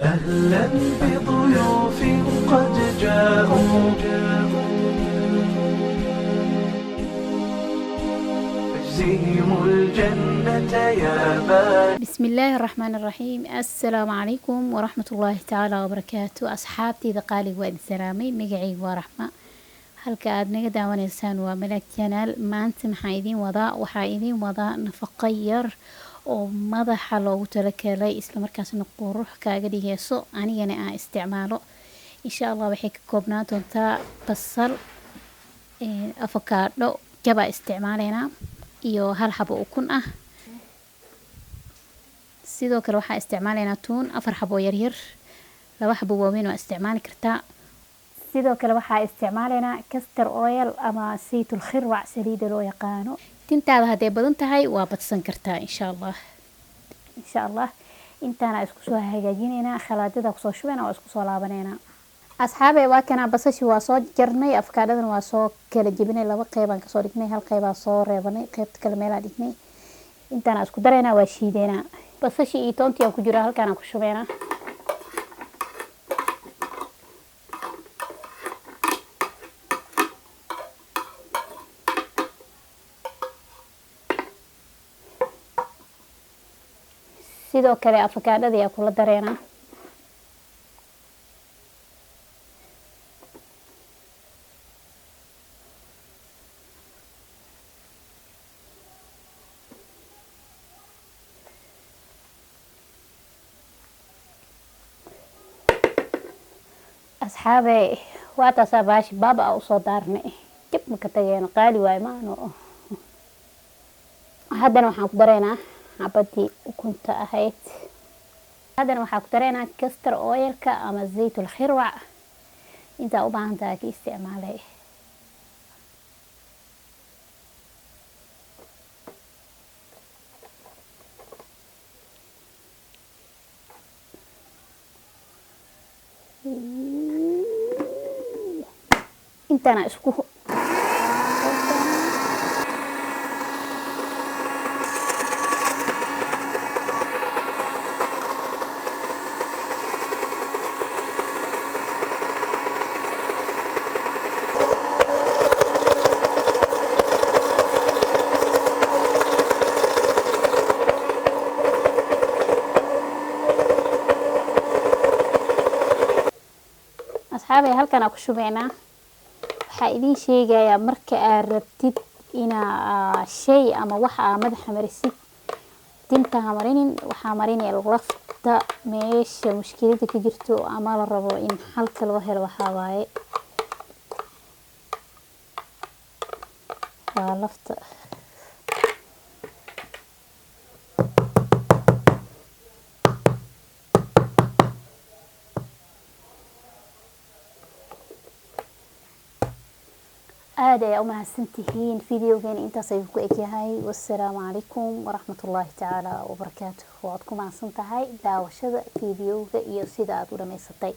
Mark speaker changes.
Speaker 1: أهلا بضيوف قد جاءوا اجزهم الجنة يا بان.
Speaker 2: بسم الله الرحمن الرحيم. السلام عليكم ورحمة الله تعالى وبركاته. أصحابتي دقالي وإن سلامي مقعي ورحمة halka aad naga daawanaysaan waa Malak Channel. maanta waxaa idin wadaa nafaqo yar oo madaxa loogu talagalay isla markaasna qurux kaaga dhigayso anigana aan isticmaalo. insha Allah waxay ka koobnaan doontaa basal, avocado jaba isticmaaleyna iyo hal xabo ukun ah. sidoo kale waxaa isticmaaleyna tuun 4 xabo yar yar, 2 xabo waaweyn oo isticmaali kartaa. sidoo kale waxaa isticmaaleyna castor oil ama saytul khirwac saliida loo yaqaano. tintaada haday badan tahay waa badsan kartaa insha Allah intaana isku soo hagaajinayna khalaadada ku soo shubeyna oo isku soo laabanayna. asxaabe waa kana basashi waa soo jarnay, afkaadadana waa soo kala jibinay, 2 qayb aan ka soo dhignay, hal qayb aan soo reebanay, qaybta kale meel aan dhignay. intaana isku darayna waa shiideyna. basashi iyo toontii aan ku jira halkaan aan ku shubeyna. sidoo kale afakaadhada ayaa kula dareena. asxaabe waa taasa baashi baaba u soo daarnay dib ma ka tageeno qaali waay maano. haddana waxaan ku dareynaa xabadii ukunta ahayd. haddana waxaan ku dareynaa castor oilka ama zaytul khirwac inta u baahan tahay ka isticmaalay. intana isku asxaabe halkan aan ku shubeynaa. waxaa idin sheegayaa marka aad rabtid inaa shay ama waxa aad madaxa marisid tinta ha marinin, waxaa marinaya lafta meesha mushkilada ka jirto ama la rabo in halka loo helo. waxaa waaye waa lafta. aad ayaa u mahadsantihiin. fideogeena intaas ayuu ku egyahay. wassalaamu calaykum waraxmatullaahi tacaala wabarakaatuh. waad ku mahadsan tahay daawashada fideoga iyo sida aad u dhamaysatay.